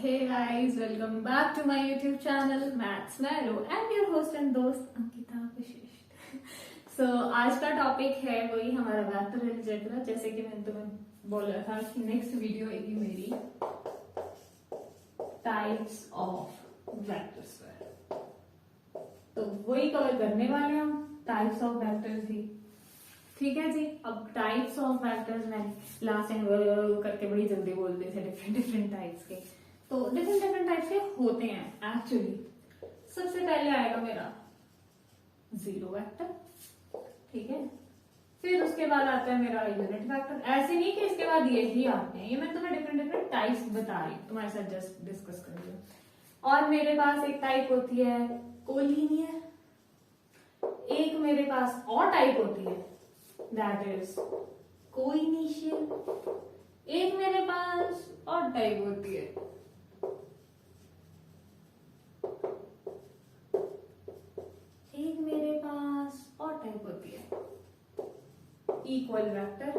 Hey guys, welcome back to my YouTube channel Maths Narrow and your host and दोस्त अंकिता विशिष्ट। So आज का topic है वही हमारा वेक्टर अलजेब्रा। जैसे कि मैंने तुम्हें बोला था कि नेक्स्ट वीडियो आएगी मेरी टाइप्स ऑफ वेक्टर्स पर, तो वही कवर करने वाले हैं हम टाइप्स ऑफ वेक्टर्स ही। ठीक है जी। अब टाइप्स ऑफ वेक्टर्स मैंने लास्ट टाइम करके बड़ी जल्दी बोल दिए थे डिफरेंट डिफरेंट टाइप्स के। तो डिफरेंट डिफरेंट टाइप्स के होते हैं एक्चुअली। सबसे पहले आएगा मेरा जीरो वेक्टर, ठीक है। फिर उसके बाद आता है मेरा यूनिट वेक्टर। ऐसे नहीं कि इसके बाद ये ही आते हैं, ये मैं तुम्हें डिफरेंट डिफरेंट टाइप्स बता रही हूँ, तुम्हारे साथ जस्ट डिस्कस कर रही हूँ। और मेरे पास एक टाइप होती है कोलिनियर, एक मेरे पास और टाइप होती है दैट इज कोइनिशियल, एक मेरे पास और टाइप होती है इक्वल वेक्टर,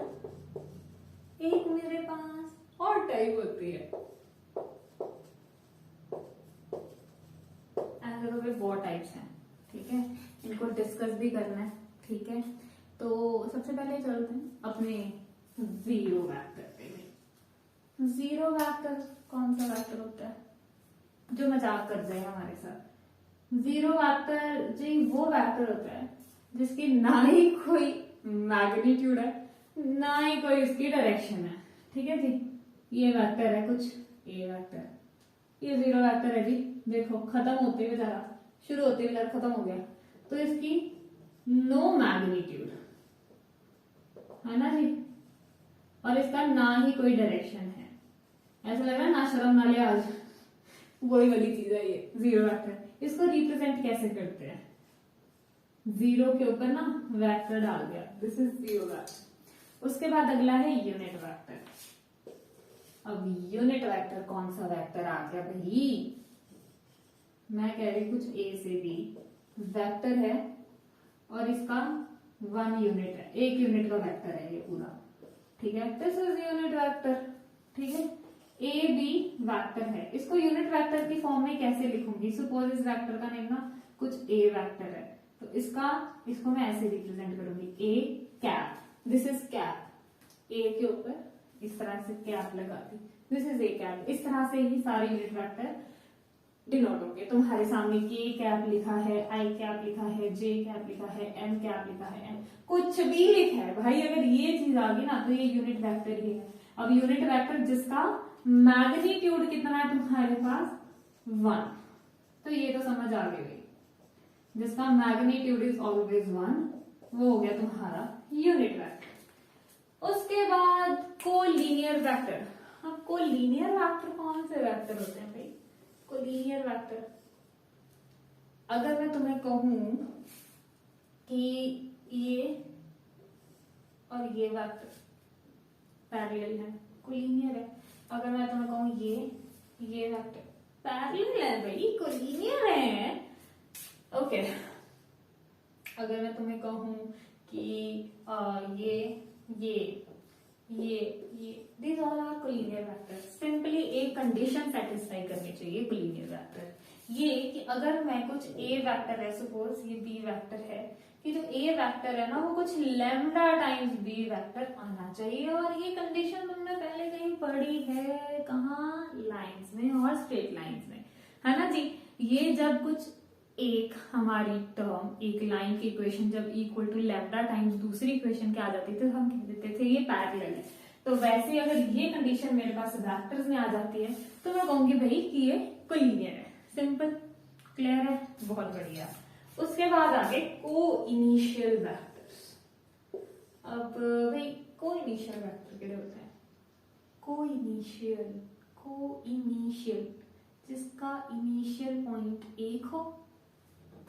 एक मेरे पास और टाइप होती है ऐसे बहुत टाइप्स हैं, ठीक है। इनको डिस्कस भी करना है, ठीक है। तो सबसे पहले चलते हैं अपने जीरो वेक्टर पे। जीरो वेक्टर कौन सा वेक्टर होता है जो मजाक कर जाए हमारे साथ? जीरो वेक्टर जी वो वेक्टर होता है जिसकी ना ही कोई मैग्नीट्यूड है ना ही कोई इसकी डायरेक्शन है, ठीक है जी। ये वेक्टर है कुछ ए वेक्टर, ये जीरो वेक्टर है जी। देखो खत्म होते हुए जरा, शुरू होते हुए जरा खत्म हो गया, तो इसकी नो मैग्नीट्यूड है ना जी, और इसका ना ही कोई डायरेक्शन है। ऐसा लग रहा है ना शर्म ना ले आज, वही वाली चीज है ये जीरो वेक्टर। इसको रिप्रेजेंट कैसे करते हैं? जीरो के ऊपर ना वेक्टर डाल दिया, दिस इज जीरो वेक्टर। उसके बाद अगला है यूनिट वेक्टर। अब यूनिट वेक्टर कौन सा वेक्टर आ गया भाई? मैं कह रही कुछ ए से बी वेक्टर है और इसका वन यूनिट है, एक यूनिट का वेक्टर है ये पूरा, ठीक है। दिस इज यूनिट वेक्टर, ठीक है। ए बी वेक्टर है, इसको यूनिट वेक्टर की फॉर्म में कैसे लिखूंगी? सपोज इस वेक्टर का नेम ना कुछ ए वेक्टर है, तो इसको मैं ऐसे रिप्रेजेंट करूंगी A cap, this is cap, ए के ऊपर इस तरह से कैप लगा दी, दिस इज ए कैप। इस तरह से ही सारे यूनिट वेक्टर डिनोट होंगे। तुम्हारे सामने के कैप लिखा है, आई कैप लिखा है, जे कैप लिखा है, एम कैप लिखा है, एम कुछ भी लिखा है भाई, अगर ये चीज आ गई ना तो ये यूनिट वेक्टर ही है। अब यूनिट वेक्टर जिसका मैग्नीट्यूड कितना है तुम्हारे पास? 1, तो ये तो समझ आ गई, जिसका मैग्नीट्यूड इज ऑलवेज 1, वो हो गया तुम्हारा यूनिट वेक्टर। उसके बाद कोलिनियर वेक्टर। अब कोलिनियर वेक्टर कौन से वेक्टर होते हैं भाई? कोलिनियर वेक्टर, अगर मैं तुम्हें कहूं कि ये और ये वेक्टर पैरेलल है, कोलिनियर है। अगर मैं तुम्हें कहूं ये वेक्टर पैरेलल है भाई, कोलिनियर है, ओके। अगर मैं तुम्हें कहूं कि ये these all are collinear vectors। Simply एक कंडीशन सेटिस्फाई करनी चाहिए कोलिनियर वेक्टर, ये कि अगर मैं कुछ ए वेक्टर है, सपोज ये बी वेक्टर है, कि जो ए वेक्टर है ना वो कुछ लैम्डा टाइम्स बी वेक्टर आना चाहिए। और ये कंडीशन तुमने पहले कहीं पढ़ी है, कहाँ? लाइंस में और स्ट्रेट लाइंस में, है ना जी। ये जब कुछ एक हमारी टर्म एक लाइन की इक्वेशन जब इक्वल टू लैम्डा टाइम्स दूसरी इक्वेशन के आ जाती थी तो हम कह देते थे ये पैरेलल है। तो वैसे अगर ये कंडीशन मेरे पास वेक्टर्स में आ जाती है तो मैं कहूंगी भाई कि ये कोलिनियर है। सिंपल, क्लियर है, बहुत बढ़िया। उसके बाद आगे को इनिशियल वेक्टर्स। अब भाई को इनिशियल वेक्टर के होते हैं को इनिशियल जिसका इनिशियल पॉइंट 1 हो।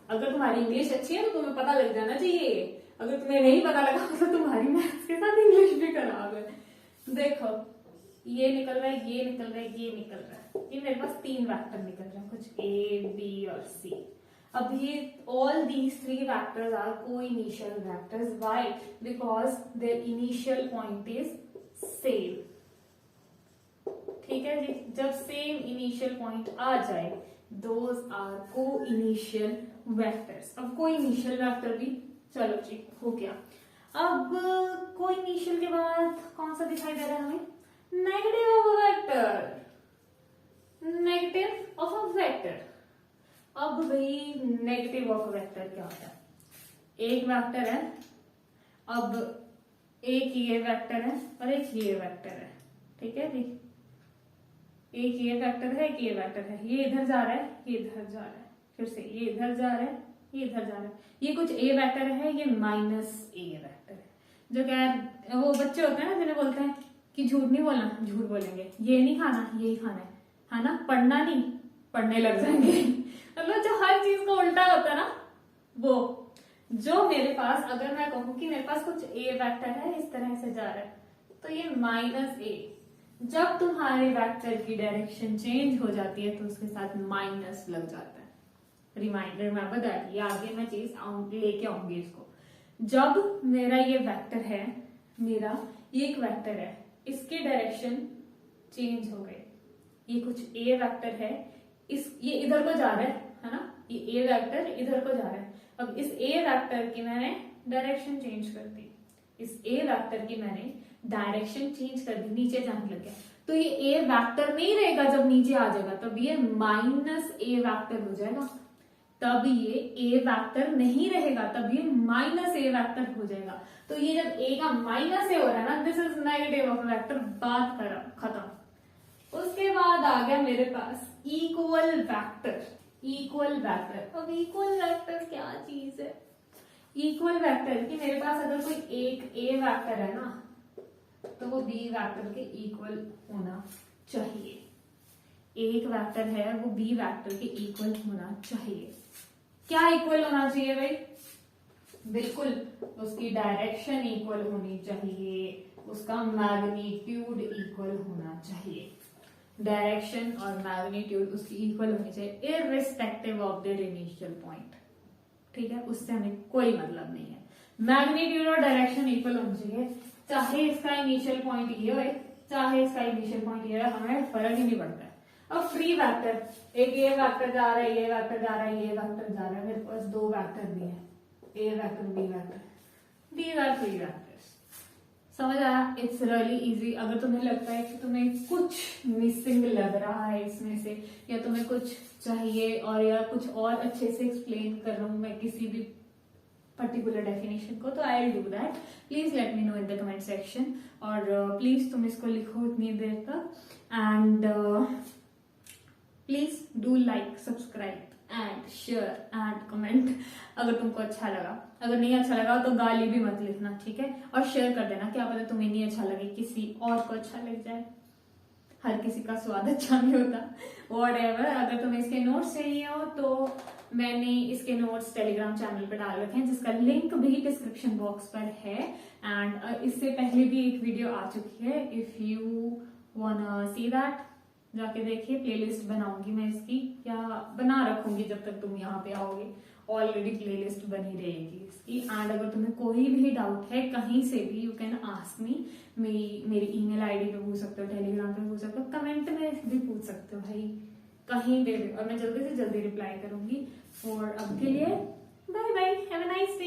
अगर तुम्हारी इंग्लिश अच्छी है तो तुम्हें पता लग जाना चाहिए, अगर तुम्हें नहीं पता लगा तो तुम्हारी मैथ्स के साथ इंग्लिश भी खराब है। देखो ये निकल रहा है, ये निकल रहा है, ये निकल रहा है, ये मेरे पास 3 वेक्टर निकल रहे हैं, कुछ ए बी और सी। अब ये ऑल दीज 3 वेक्टर्स आर को initial vectors. Why? Because their initial point is same, ठीक है जी, जब सेम इनिशियल पॉइंट आ जाए दोज आर को इनिशियल वेक्टर्स। अब को इनिशियल वेक्टर भी चलो जी हो गया। अब को इनिशियल के बाद कौन सा दिखाई दे रहा है हमें? Negative of a vector, negative of a vector. अब भाई नेगेटिव ऑफ अ वेक्टर क्या होता है? एक वेक्टर है, अब एक ये वेक्टर है और एक ये वेक्टर है, ठीक है जी। एक ये वेक्टर है, एक ये वेक्टर है, ये इधर जा रहा है, ये इधर जा रहा है, फिर से ये इधर जा रहा है, ये इधर जा रहा है। ये कुछ ए वेक्टर है, ये माइनस ए वेक्टर है। जो क्या वो बच्चे होते हैं ना जिन्हें बोलते हैं कि झूठ नहीं बोलना, झूठ बोलेंगे, ये नहीं खाना, यही खाना है ना, पढ़ना नहीं, पढ़ने लग जाएंगे। मतलब जो हर चीज का उल्टा होता है ना, वो जो मेरे पास, अगर मैं कहूँ कि मेरे पास कुछ ए वेक्टर है इस तरह से जा रहा है, तो ये माइनस ए, जब तुम्हारे वेक्टर की डायरेक्शन चेंज हो जाती है तो उसके साथ माइनस लग जाता है। रिमाइंडर रिमेंबर दैट, ये आगे मैं चीज लेके आऊंगी इसको। जब मेरा ये वेक्टर है, मेरा ये एक वेक्टर है, इसकी डायरेक्शन चेंज हो गई, ये कुछ ए वेक्टर है, ये इधर को जा रहा है ना, ये ए वेक्टर इधर को जा रहा है। अब इस ए वेक्टर की मैंने डायरेक्शन चेंज कर दी, इस ए वेक्टर की मैंने डायरेक्शन चेंज कर दी, नीचे जाने लग गया, तो ये ए वेक्टर नहीं रहेगा। जब नीचे आ जाएगा तब ये माइनस ए वेक्टर हो जाएगा, तब ये ए वेक्टर नहीं रहेगा, तब ये माइनस ए वेक्टर हो जाएगा। तो ये जब ए का माइनस ए हो रहा है ना, this is negative of vector, बात खत्म। उसके बाद आ गया मेरे पास इक्वल वेक्टर। इक्वल वेक्टर, अब इक्वल वेक्टर क्या चीज है? इक्वल वेक्टर कि मेरे पास अगर कोई एक ए वेक्टर है ना, तो वो बी वेक्टर के इक्वल होना चाहिए। एक वेक्टर है वो बी वेक्टर के इक्वल होना चाहिए। क्या इक्वल होना चाहिए भाई? बिल्कुल, उसकी डायरेक्शन इक्वल होनी चाहिए, उसका मैग्नीट्यूड इक्वल होना चाहिए। डायरेक्शन और मैग्नीट्यूड उसकी इक्वल होनी चाहिए irrespective of their initial point, ठीक है, उससे हमें कोई मतलब नहीं है। मैग्नीट्यूड और डायरेक्शन इक्वल होनी चाहिए, चाहे इसका इनिशियल पॉइंट ये हो, चाहे इसका इनिशियल पॉइंट ये हो, हमें फर्क ही नहीं पड़ता है। अब फ्री वेक्टर, एक ये वेक्टर जा रहा है, ये वेक्टर जा रहा है, ये वेक्टर जा रहा है, मेरे पास दो वेक्टर भी है, A vector B vector, these are free vectors. समझ आया? It's really easy. अगर तुम्हें लगता है कि तुम्हें कुछ मिसिंग लग रहा है इसमें से, या तुम्हें कुछ चाहिए और या कुछ और अच्छे से एक्सप्लेन कर रहा हूं मैं किसी भी पर्टिकुलर डेफिनेशन को, तो I will do that. Please let me know in the comment section, और प्लीज तुम इसको लिखो इतनी देर तक, and please do like, subscribe and share and comment अगर तुमको अच्छा लगा। अगर नहीं अच्छा लगा तो गाली भी मत लिखना, ठीक है, और शेयर कर देना, क्या पता तुम्हें नहीं अच्छा लगे, किसी और को अच्छा लग जाए। हर किसी का स्वाद अच्छा नहीं होता। व्हाटएवर। अगर तुम्हें इसके नोट्स चाहिए हो तो मैंने इसके नोट्स टेलीग्राम चैनल पर डाल रखे हैं, जिसका लिंक भी डिस्क्रिप्शन बॉक्स पर है, एंड इससे पहले भी एक वीडियो आ चुकी है। इफ यू वांना सी दैट, जाके देखिए। प्लेलिस्ट बनाऊंगी मैं इसकी, या बना रखूंगी जब तक तुम यहाँ पे आओगे, ऑलरेडी प्लेलिस्ट बनी रहेगी इसकी। एंड अगर तुम्हें कोई भी डाउट है कहीं से भी, यू कैन आस्क मी। मेरी ईमेल आईडी पे पूछ सकते हो, टेलीग्राम पे पूछ सकते हो, कमेंट में भी पूछ सकते हो भाई, कहीं पे भी, और मैं जल्दी से जल्दी रिप्लाई करूंगी। और अब के लिए bye bye, have a nice